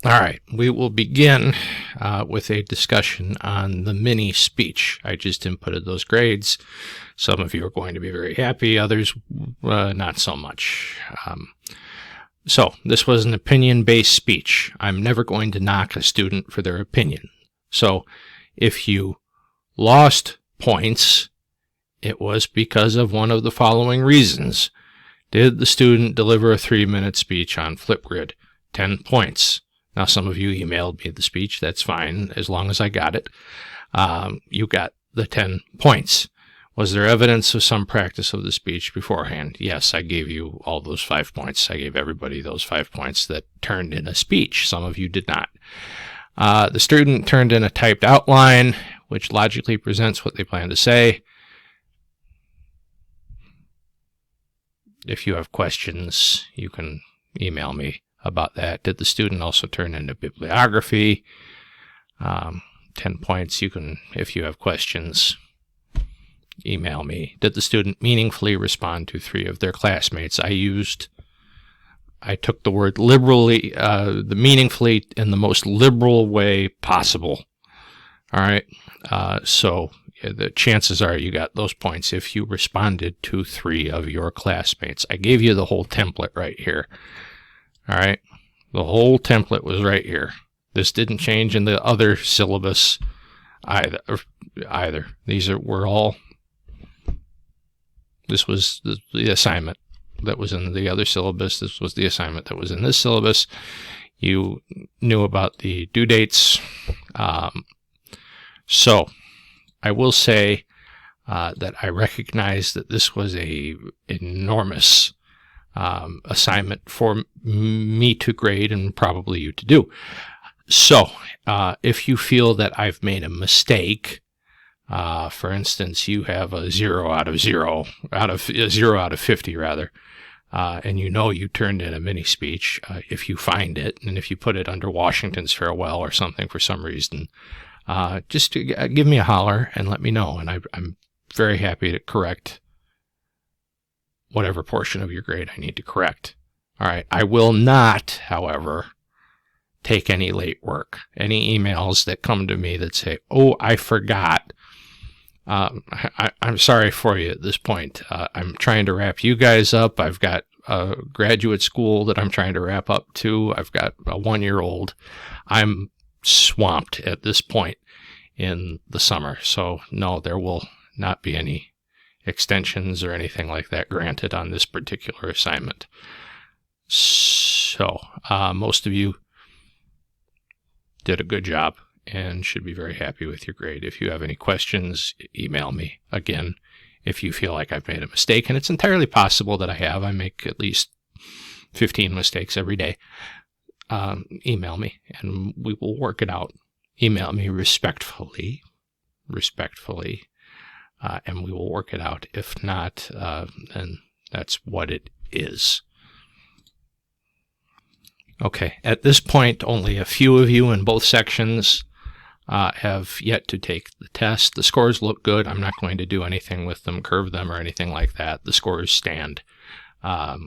All right, we will begin with a discussion on the mini speech. I just inputted those grades. Some of you are going to be very happy, others not so much. So this was an opinion-based speech. I'm never going to knock a student for their opinion. So if you lost points, it was because of one of the following reasons. Did the student deliver a 3-minute speech on Flipgrid? 10 points. Now, some of you emailed me the speech. That's fine, as long as I got it. You got the 10 points. Was there evidence of some practice of the speech beforehand? Yes, I gave you all those 5 points. I gave everybody those 5 points that turned in a speech. Some of you did not. The student turned in a typed outline, which logically presents what they plan to say. If you have questions, you can email me about that. Did the student also turn in a bibliography? 10 points. You can, if you have questions, email me. Did the student meaningfully respond to 3 of their classmates? I took the word liberally, the meaningfully in the most liberal way possible. All right. So the chances are you got those points if you responded to 3 of your classmates. I gave you the whole template right here. All right. The whole template was right here. This didn't change in the other syllabus either. This was the assignment that was in the other syllabus. This was the assignment that was in this syllabus. You knew about the due dates. So I will say that I recognize that this was a enormous assignment for me to grade and probably you to do. So if you feel that I've made a mistake, for instance, you have a 0 out of 50 rather, and you know you turned in a mini speech, if you find it, and if you put it under Washington's farewell or something for some reason, just give me a holler and let me know, and I'm very happy to correct whatever portion of your grade I need to correct. All right. I will not, however, take any late work. Any emails that come to me that say, oh, I forgot. I'm sorry for you at this point. I'm trying to wrap you guys up. I've got a graduate school that I'm trying to wrap up too. I've got a 1-year-old. I'm swamped at this point in the summer. So no, there will not be any extensions or anything like that granted on this particular assignment. So most of you did a good job and should be very happy with your grade. If you have any questions, email me. Again, if you feel like I've made a mistake, and it's entirely possible that I have. I make at least 15 mistakes every day. Email me and we will work it out. Email me respectfully, and we will work it out. If not, then that's what it is. Okay, at this point, only a few of you in both sections have yet to take the test. The scores look good. I'm not going to do anything with them, curve them, or anything like that. The scores stand. I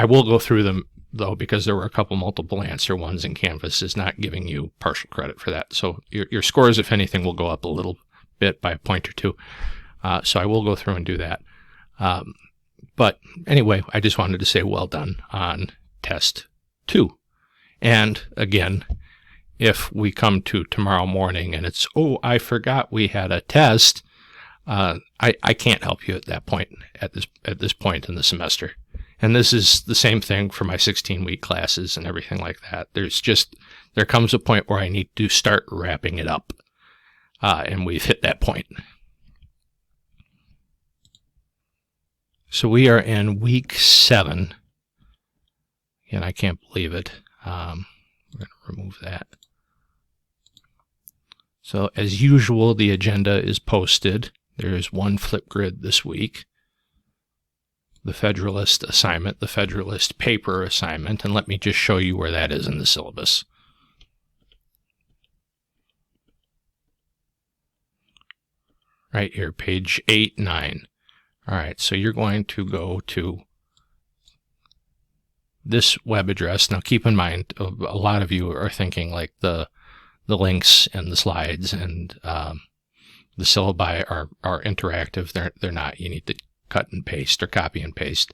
will go through them, though, because there were a couple multiple answer ones, and Canvas is not giving you partial credit for that. So your scores, if anything, will go up a little bit by a point or two. So I will go through and do that. But anyway, I just wanted to say well done on test 2. And again, if we come to tomorrow morning and it's, oh, I forgot we had a test, I can't help you at that point, at this point in the semester. And this is the same thing for my 16-week classes and everything like that. There comes a point where I need to start wrapping it up. And we've hit that point. So we are in week 7. And I can't believe it. I'm going to remove that. So as usual, the agenda is posted. There is one Flipgrid this week. The Federalist assignment, the Federalist paper assignment, and let me just show you where that is in the syllabus. Right here, page 8, 9. All right, so you're going to go to this web address. Now, keep in mind, a lot of you are thinking like the links and the slides and the syllabi are interactive. They're not. You need to cut and paste or copy and paste.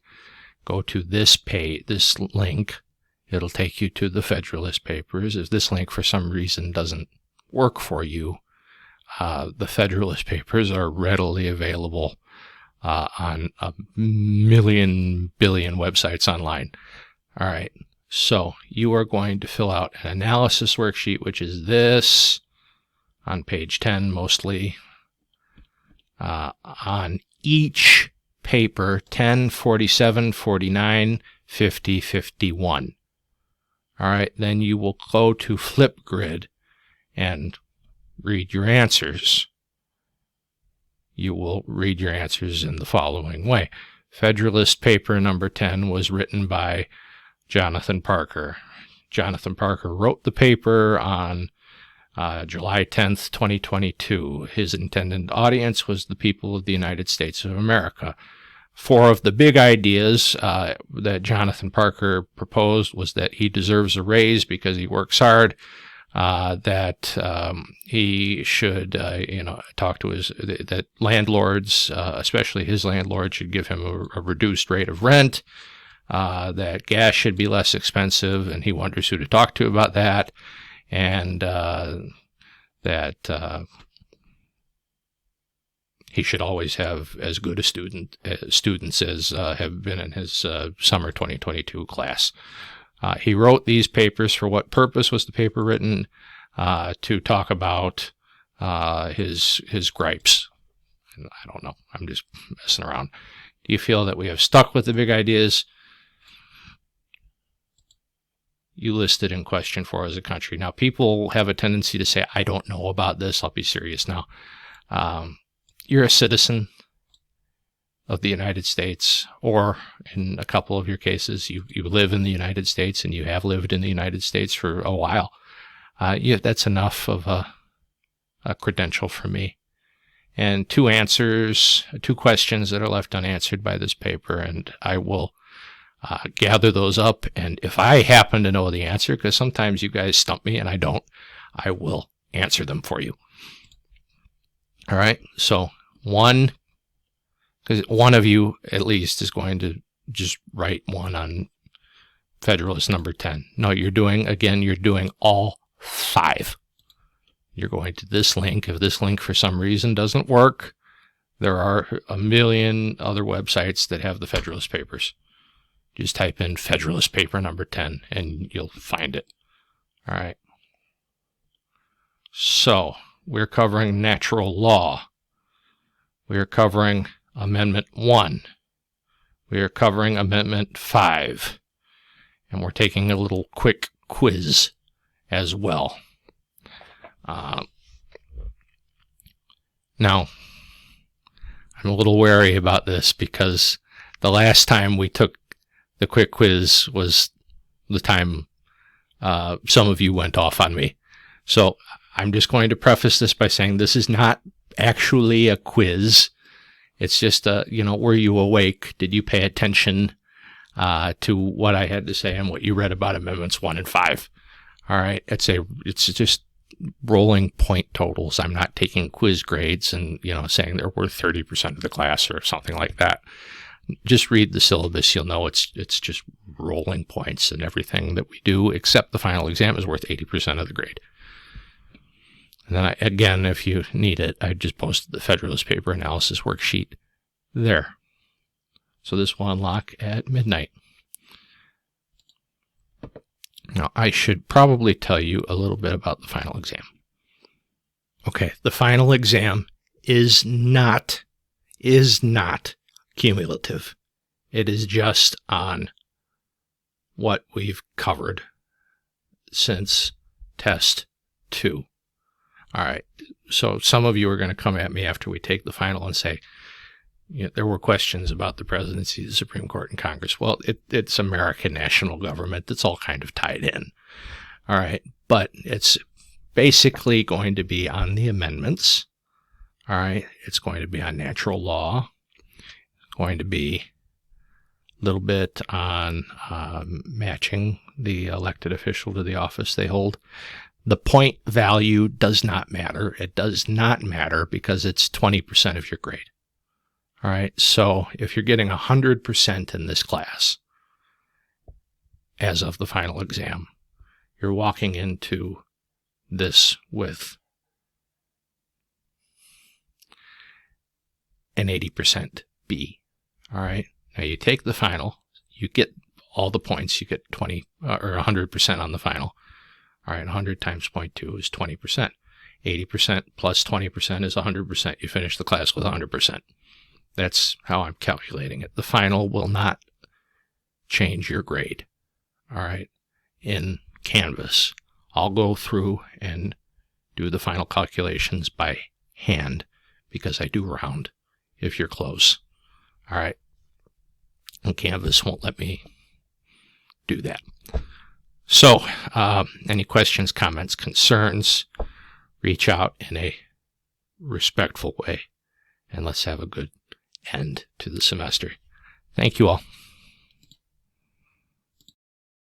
Go to this page, this link. It'll take you to the Federalist Papers. If this link for some reason doesn't work for you, the Federalist Papers are readily available on a billion websites online. All right, so you are going to fill out an analysis worksheet, which is this, on page 10 mostly, on each paper 10, 47, 49, 50, 51. All right, then you will go to Flipgrid and read your answers. You will read your answers in the following way. Federalist paper number 10 was written by Jonathan Parker. Jonathan Parker wrote the paper on July 10th, 2022. His intended audience was the people of the United States of America. 4 of the big ideas that Jonathan Parker proposed was that he deserves a raise because he works hard, that he should, talk to that landlords, especially his landlord, should give him a reduced rate of rent, that gas should be less expensive, and he wonders who to talk to about that, and that he should always have as good a students as have been in his summer 2022 class. He wrote these papers. For what purpose was the paper written? To talk about his gripes. And I don't know. I'm just messing around. Do you feel that we have stuck with the big ideas you listed in question 4 as a country? Now, people have a tendency to say, I don't know about this. I'll be serious now. You're a citizen of the United States, or in a couple of your cases, you live in the United States and you have lived in the United States for a while. That's enough of a credential for me. And 2 questions that are left unanswered by this paper, and I will gather those up. And if I happen to know the answer, because sometimes you guys stump me and I don't, I will answer them for you. All right, so because one of you at least is going to just write one on Federalist number 10. No, you're doing all 5. You're going to this link. If this link for some reason doesn't work, there are a million other websites that have the Federalist Papers. Just type in Federalist paper number 10 and you'll find it. All right. So we're covering natural law. We are covering Amendment 1. We are covering Amendment 5. And we're taking a little quick quiz as well. Now, I'm a little wary about this because the last time we took the quick quiz was the time some of you went off on me. So I'm just going to preface this by saying this is not actually a quiz. It's just were you awake? Did you pay attention to what I had to say and what you read about Amendments 1 and 5? All right. It's just rolling point totals. I'm not taking quiz grades and, saying they're worth 30% of the class or something like that. Just read the syllabus. You'll know it's just rolling points, and everything that we do except the final exam is worth 80% of the grade. And then again, if you need it, I just posted the Federalist paper analysis worksheet there. So this will unlock at midnight. Now, I should probably tell you a little bit about the final exam. Okay, the final exam is not cumulative. It is just on what we've covered since test 2. All right, so some of you are going to come at me after we take the final and say, there were questions about the presidency, the Supreme Court, and Congress. Well, it's American national government. It's all kind of tied in. All right, but it's basically going to be on the amendments. All right, it's going to be on natural law. It's going to be little bit on matching the elected official to the office they hold. The point value does not matter. It does not matter because it's 20% of your grade. All right, so if you're getting 100% in this class as of the final exam, you're walking into this with an 80% B. All right, now you take the final, you get all the points, you get 20 or 100% on the final. All right, 100 times 0.2 is 20%. 80% plus 20% is 100%. You finish the class with 100%. That's how I'm calculating it. The final will not change your grade. All right, in Canvas, I'll go through and do the final calculations by hand because I do round if you're close. All right, and Canvas won't let me do that. So, any questions, comments, concerns, reach out in a respectful way, and let's have a good end to the semester. Thank you all.